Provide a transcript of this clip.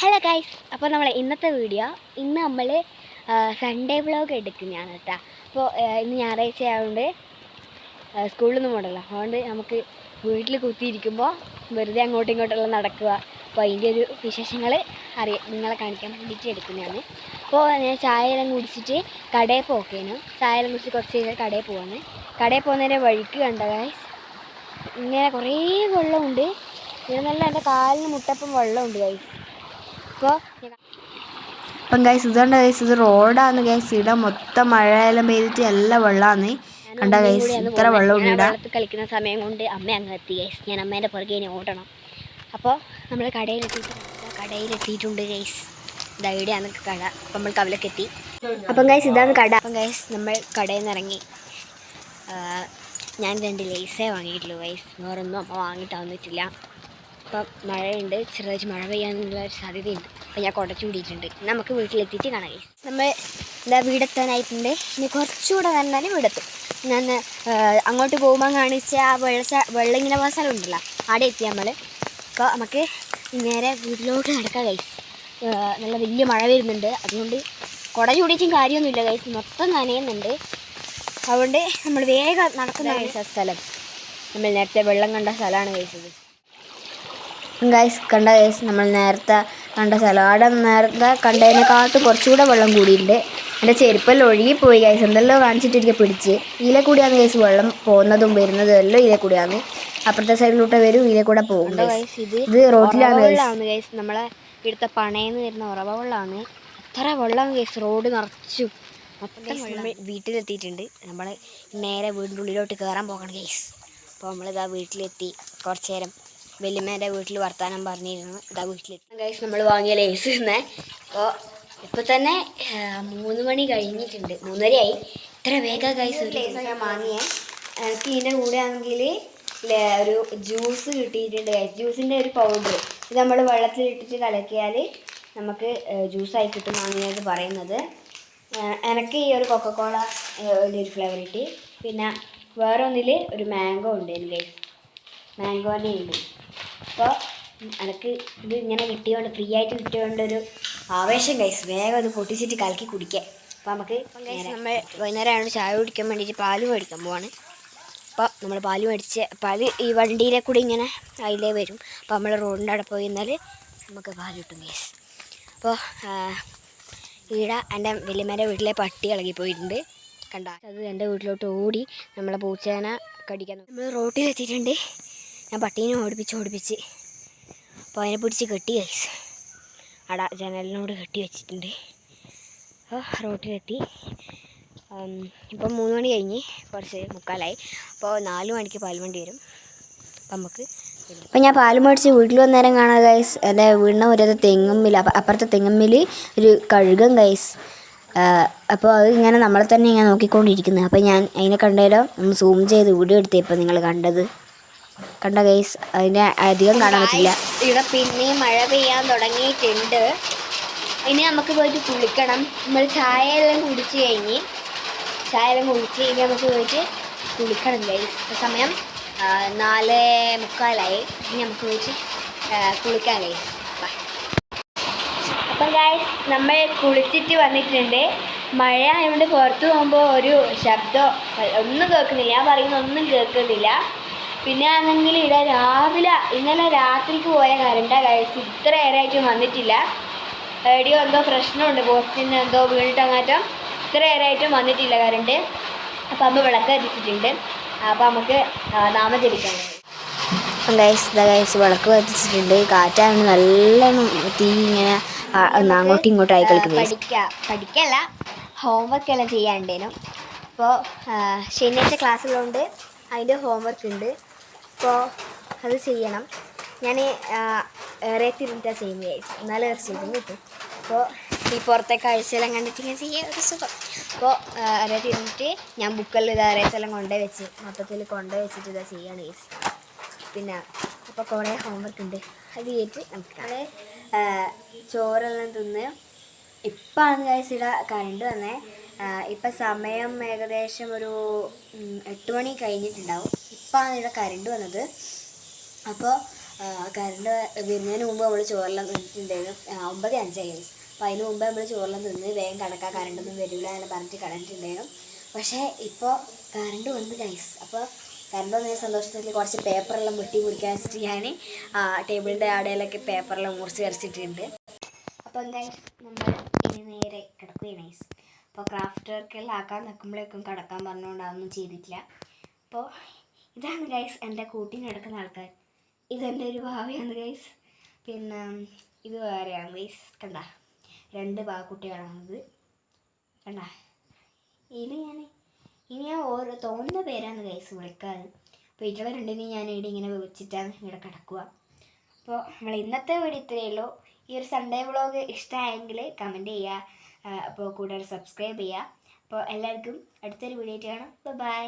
Hello guys, അപ്പോൾ നമ്മൾ ഇന്നത്തെ വീഡിയോ നമ്മൾ സൺഡേ വ്ളോഗ് എടുക്കുന്നതാണ് കേട്ടോ. അപ്പോൾ ഇന്ന് ഞായറാഴ്ച ആയതുകൊണ്ട് സ്കൂളിലൊന്നും പോകണ്ടല്ലോ, അതുകൊണ്ട് നമുക്ക് വീട്ടിൽ കുത്തിയിരിക്കുമ്പോൾ വെറുതെ അങ്ങോട്ടും ഇങ്ങോട്ടും നടക്കുക. അപ്പോൾ അതിൻ്റെ ഒരു വിശേഷങ്ങൾ നിങ്ങളെ കാണിക്കാൻ വേണ്ടിയിട്ട് എടുക്കുന്നതാണ്. അപ്പോൾ ഞാൻ ചായയെല്ലാം കുടിച്ചിട്ട് കടയിൽ പോക്കേനു. ചായയെല്ലാം കുടിച്ച് കുറച്ച് കഴിഞ്ഞാൽ കടയിൽ പോവാണ്. കടയിൽ പോകുന്നതിൻ്റെ വഴിക്ക് കണ്ട ഗൈസ്, ഇങ്ങനെ കുറേ വെള്ളമുണ്ട്. ഇവിടെ നല്ല എൻ്റെ കാലിന് മുട്ടപ്പം വെള്ളമുണ്ട് ഗൈസ്. അപ്പം ഗൈസ് ഇതുകൊണ്ട് ഗൈസ് ഇത് റോഡാണ് ഗൈസ്. ഇവിടെ മൊത്തം മഴയെല്ലാം പെയ്തിട്ട് എല്ലാ വെള്ളമാണ്. കണ്ട ഗൈസ് ഇത്ര വെള്ളം വെള്ളത്തിൽ കളിക്കുന്ന സമയം കൊണ്ട് അമ്മ അങ്ങ് എത്തി ഗൈസ്. ഞാൻ അമ്മേൻ്റെ പുറകെ ഇനി ഓടണം. അപ്പോൾ നമ്മൾ കടയിലെത്തിയിട്ടുണ്ട് ഗൈസ്. ഇത് ഇവിടെയാണ് കട. അപ്പം നമ്മൾ കവലൊക്കെ എത്തി. അപ്പം ഗൈസ് ഇതാണ് കട. അപ്പം ഗൈസ് നമ്മൾ കടയിൽ നിന്ന് ഇറങ്ങി. ഞാൻ 2 ലേസേ വാങ്ങിയിട്ടുള്ളൂ ഗൈസ്. വേറൊന്നും അമ്മ വാങ്ങിയിട്ട് വന്നിട്ടില്ല. അപ്പം മഴയുണ്ട്, ചെറുതായിട്ട് മഴ പെയ്യാനുള്ള ഒരു സാധ്യതയുണ്ട്. അപ്പം ഞാൻ കുടച്ചു കൂടിയിട്ടുണ്ട്. നമുക്ക് വീട്ടിലെത്തിയിട്ട് കാണാം ഗൈസ്. നമ്മൾ വീടെത്താനായിട്ടുണ്ട്. ഇനി കുറച്ചുകൂടെ വന്നാൽ വീടെത്തും. ഞാൻ അങ്ങോട്ട് പോകുമ്പോൾ കാണിച്ച ആ വെള്ളം ഇങ്ങനെ പോകുന്ന സ്ഥലം ഉണ്ടല്ലോ, അവിടെ എത്തി നമ്മൾ. അപ്പോൾ നമുക്ക് നേരെ വീട്ടിലോട്ട് നടക്കാം ഗൈസ്. നല്ല വലിയ മഴ വരുന്നുണ്ട്, അതുകൊണ്ട് കുട ചൂടിയിട്ടും കാര്യമൊന്നുമില്ല ഗൈസ്, മൊത്തം നനയുന്നുണ്ട്. അതുകൊണ്ട് നമ്മൾ വേഗം നടക്കുന്ന ഗൈസ്. ആ സ്ഥലം നമ്മൾ നേരത്തെ വെള്ളം കണ്ട സ്ഥലമാണ് ഗൈസ്. ഇത് ഗൈസ് കണ്ട ഗൈസ് നമ്മൾ നേരത്തെ കണ്ട സ്ഥലം. അവിടെ നേരത്തെ കണ്ടതിനെക്കാട്ടും കുറച്ചുകൂടെ വെള്ളം കൂടിയിട്ടുണ്ട്. എൻ്റെ ചെരുപ്പെല്ലാം ഒഴുകിപ്പോയി ഗൈസ്. എന്തെല്ലോ കാണിച്ചിട്ടിരിക്കുക പിടിച്ച്. ഇതിലെ കൂടിയാണ് ഗൈസ് വെള്ളം പോകുന്നതും വരുന്നതും എല്ലാം ഇതിലെ കൂടിയാണ്. അപ്പുറത്തെ സൈഡിലോട്ട് വരും, ഇതിലെ കൂടെ പോകും ഗൈസ്. ഇത് റോഡിലാണ് ഗൈസ്. നമ്മളെ ഇവിടുത്തെ പണയെന്ന് വരുന്ന ഉറവ വെള്ളമാണ്. അത്ര വെള്ളം ഗൈസ്, റോഡ് നിറച്ചു മൊത്തം വെള്ളം. വീട്ടിലെത്തിയിട്ടുണ്ട്. നമ്മൾ നേരെ വീടിൻ്റെ ഉള്ളിലോട്ട് കയറാൻ പോകണം ഗൈസ്. അപ്പോൾ നമ്മളിതാ വീട്ടിലെത്തി. കുറച്ച് നേരം വല്യമ്മേൻ്റെ വീട്ടിൽ വർത്താനം പറഞ്ഞിരുന്നു. ഇതാ വീട്ടിലെത്തി ഗൈസ്. നമ്മൾ വാങ്ങിയ ലേസ് തന്നെ. അപ്പോൾ ഇപ്പോൾ തന്നെ 3 മണി കഴിഞ്ഞിട്ടുണ്ട്, 3:30 ഇത്ര വേഗം ഗൈസ് ഒരു ലേസൊക്കെ വാങ്ങിയേ. എനിക്ക് ഇതിൻ്റെ കൂടെ ആണെങ്കിൽ ഒരു ജ്യൂസ് കിട്ടിയിട്ടുണ്ട് ഗൈസ്. ജ്യൂസിൻ്റെ ഒരു പൗഡർ. ഇത് നമ്മൾ വെള്ളത്തിലിട്ടിട്ട് കലക്കിയാൽ നമുക്ക് ജ്യൂസായി കിട്ടും വാങ്ങിയത് പറയുന്നത്. എനിക്ക് ഈ ഒരു കൊക്കക്കോള ഒരു ഫ്ലേവർ കിട്ടി. പിന്നെ വേറെ ഒന്നിൽ ഒരു മാംഗോ ഉണ്ട് ഗൈസ്. മാംഗോൻ്റെ ഉണ്ട്. അപ്പോൾ എനിക്ക് ഇത് ഇങ്ങനെ കിട്ടിയോണ്ട്, ഫ്രീ ആയിട്ട് കിട്ടിയോണ്ടൊരു ആവേശം ഗൈസ്. വേഗം അത് പൊട്ടിച്ചിട്ട് കലക്കി കുടിക്കാം. അപ്പോൾ നമുക്ക് നമ്മൾ വൈകുന്നേരമാണ് ചായ കുടിക്കാൻ വേണ്ടിയിട്ട് പാല് മേടിക്കാൻ പോവാണ്. അപ്പോൾ നമ്മൾ പാല് ഈ വണ്ടിയിലെ കൂടി ഇങ്ങനെ അതിലേ വരും. അപ്പോൾ നമ്മൾ റോഡിൻ്റെ അവിടെ പോയി എന്നാൽ നമുക്ക് പാല് കിട്ടും ഗൈസ്. അപ്പോൾ ഇവിടെ എൻ്റെ വല്യമ്മേൻ്റെ വീട്ടിലെ പട്ടി ഇളകി പോയിട്ടുണ്ട് കണ്ട. അത് എൻ്റെ വീട്ടിലോട്ട് ഓടി നമ്മളെ പൂച്ചേനെ കടിക്കാൻ. നമ്മൾ റോട്ടിലെത്തിയിട്ടുണ്ട്. ഞാൻ പട്ടീനെ ഓടിപ്പിച്ച് അപ്പോൾ അതിനെ പിടിച്ച് കെട്ടി ഗൈസ്. അവിടെ ജനലിനോട് കെട്ടി വെച്ചിട്ടുണ്ട്. അപ്പോൾ റോട്ടിലെത്തി. ഇപ്പം 3 മണി കഴിഞ്ഞ് കുറച്ച് മുക്കാലായി. അപ്പോൾ 4 മണിക്ക് പാൽവണ്ടി വരും. അപ്പം നമുക്ക് അപ്പം ഞാൻ പാൽ മേടിച്ച് വീട്ടിൽ വന്നേരം കാണാം ഗൈസ്. എൻ്റെ വീടിന് ഒരു തെങ്ങുമ്മിൽ, അപ്പുറത്തെ തെങ്ങുമ്മിൽ ഒരു കഴുകൻ ഗൈസ്. അപ്പോൾ അത് ഇങ്ങനെ നമ്മളെ തന്നെ ഇങ്ങനെ നോക്കിക്കൊണ്ടിരിക്കുന്നത്. അപ്പോൾ ഞാൻ അതിനെ കണ്ടേലോ ഒന്ന് സൂം ചെയ്ത് വീഡിയോ എടുത്തപ്പോൾ നിങ്ങൾ കണ്ട ഗൈസ്. അതിനെ അധികം കാണാൻ പറ്റില്ല. ഇവിടെ പിന്നെയും മഴ പെയ്യാൻ തുടങ്ങിയിട്ടുണ്ട്. ഇനി നമുക്ക് പോയിട്ട് കുളിക്കണം. നമ്മൾ ചായയെല്ലാം കുടിച്ച് ഇനി നമുക്ക് പോയിട്ട് കുളിക്കണം ഗൈസ്. സമയം 4:45. ഇനി നമുക്ക് പോയിട്ട് കുളിക്കാം ഗൈസ്. അപ്പം ഗൈസ് നമ്മൾ കുളിച്ചിട്ട് വന്നിട്ടുണ്ട്. മഴ ആയതുകൊണ്ട് പുറത്ത് പോകുമ്പോൾ ഒരു ശബ്ദം ഒന്നും കേൾക്കുന്നില്ല. ഞാൻ പറയുന്ന ഒന്നും കേൾക്കുന്നില്ല. പിന്നെ ആണെങ്കിൽ ഇവിടെ ഇന്നലെ രാത്രിക്ക് പോയ കറണ്ടാണ് ഗൈസ്. ഇത്ര നേരമായിട്ടും വന്നിട്ടില്ല. എവിടെയോ എന്തോ പ്രശ്നമുണ്ട്, പോസ്റ്റിന് എന്തോ വീണിട്ടങ്ങാറ്റം. ഇത്ര നേരമായിട്ടും വന്നിട്ടില്ല കറണ്ട്. അപ്പോൾ അമ്മ വിളക്ക് കത്തിച്ചിട്ടുണ്ട്. അപ്പോൾ നമുക്ക് നാമം ജപിക്കാം ഗൈസ്. വിളക്ക് കത്തിച്ചിട്ടുണ്ട്. കാറ്റാണ് നല്ലോണം. തീ ഇങ്ങനെ അങ്ങോട്ടും ഇങ്ങോട്ടും ആയി കളിക്കുന്നത്. പഠിക്കല്ല, ഹോംവർക്കെല്ലാം ചെയ്യാണ്ടേനു. അപ്പോൾ ശനിയാഴ്ച ക്ലാസ്സുകളുണ്ട്, അതിൻ്റെ ഹോംവർക്ക് ഉണ്ട്. അപ്പോൾ അത് ചെയ്യണം. ഞാൻ ഏറെ തിരുന്നിട്ടാണ് ചെയ്യുന്നത് ഗൈസ്. എന്നാലും റിസൾട്ടും കിട്ടും. അപ്പോൾ ഈ പുറത്തെ കാഴ്ചയെല്ലാം കണ്ടിട്ട് ഇങ്ങനെ ചെയ്യാൻ ഒരു സുഖം. അപ്പോൾ ഏറെ തിരുന്നിട്ട് ഞാൻ ബുക്കെല്ലാം ഇത് ഏറെത്തെല്ലാം മൊത്തത്തിൽ കൊണ്ടുവച്ചിട്ട് ഇതാ ചെയ്യാണ് ഗൈസ്. പിന്നെ അപ്പോൾ കുറേ ഹോംവർക്ക് ഉണ്ട്, അത് ചെയ്തിട്ട് നമുക്ക് ചോറെല്ലാം തിന്ന്. ഇപ്പോഴാണ് ഗൈസ് ഇവിടെ കറണ്ട് വന്നേ. ഇപ്പം സമയം ഏകദേശം ഒരു 8 മണി കഴിഞ്ഞിട്ടുണ്ടാവും. ഇപ്പോഴാണ് ഇവിടെ കറണ്ട് വന്നത്. അപ്പോൾ കറണ്ട് വരുന്നതിന് മുമ്പ് നമ്മൾ ചോറെല്ലാം തിന്നിട്ടുണ്ടായിരുന്നു. 9:05 ഗൈസ്. അപ്പോൾ അതിന് മുമ്പ് നമ്മൾ ചോറെല്ലാം തിന്ന് വേഗം കിടക്കാൻ, കറണ്ടൊന്നും വരില്ല എന്ന് പറഞ്ഞിട്ട് കിടന്നിട്ടുണ്ടായിരുന്നു. പക്ഷേ ഇപ്പോൾ കറണ്ട് വന്ന് ഗൈസ്. അപ്പോൾ കറണ്ട് വന്ന സന്തോഷത്തിൽ കുറച്ച് പേപ്പറെല്ലാം വെട്ടി മുറിക്കാൻ വെച്ചിട്ട് ഞാൻ ടേബിളിൻ്റെ ആടയിലൊക്കെ പേപ്പറെല്ലാം മുറിച്ച് വരച്ചിട്ടുണ്ട്. അപ്പോൾ ഗൈസ് നമ്മൾ ഇനി നേരെ കിടക്കുകയാണ് ഗൈസ്. അപ്പോൾ ക്രാഫ്റ്റ് വർക്കെല്ലാം ആക്കാൻ നിൽക്കുമ്പോഴേക്കും കിടക്കാൻ പറഞ്ഞുകൊണ്ട് അതൊന്നും ചെയ്തിട്ടില്ല. അപ്പോൾ ഇതാണ് ഗൈസ് എൻ്റെ കൂട്ടിന് കിടക്കുന്ന ആൾക്കാർ. ഇതെൻ്റെ ഒരു ഭാവിയാണ് ഗൈസ്. പിന്നെ ഇത് വേറെയാണ് ഗൈസ്. കണ്ട 2 പാകുട്ടികളാണിത്. കണ്ട ഇനി ഞാൻ ഓരോ തോന്നുന്ന പേരാണ് ഗൈസ് വിളിക്കാറ്. അപ്പോൾ ഇവളെ രണ്ടിനും ഞാൻ ഇവിടെ ഇങ്ങനെ വെച്ചിട്ടാണ് ഇവിടെ കിടക്കുക. അപ്പോൾ നമ്മൾ ഇന്നത്തെ വീഡിയോ ഇത്രയേ ഉള്ളൂ. ഈ ഒരു സൺഡേ വ്ളോഗ് ഇഷ്ടമായെങ്കിൽ കമൻറ്റ് ചെയ്യുക. അപ്പോൾ കൂടാതെ സബ്സ്ക്രൈബ് ചെയ്യുക. അപ്പോൾ എല്ലാവർക്കും അടുത്തൊരു വീഡിയോ ആയിട്ട് കാണാം. ബൈ.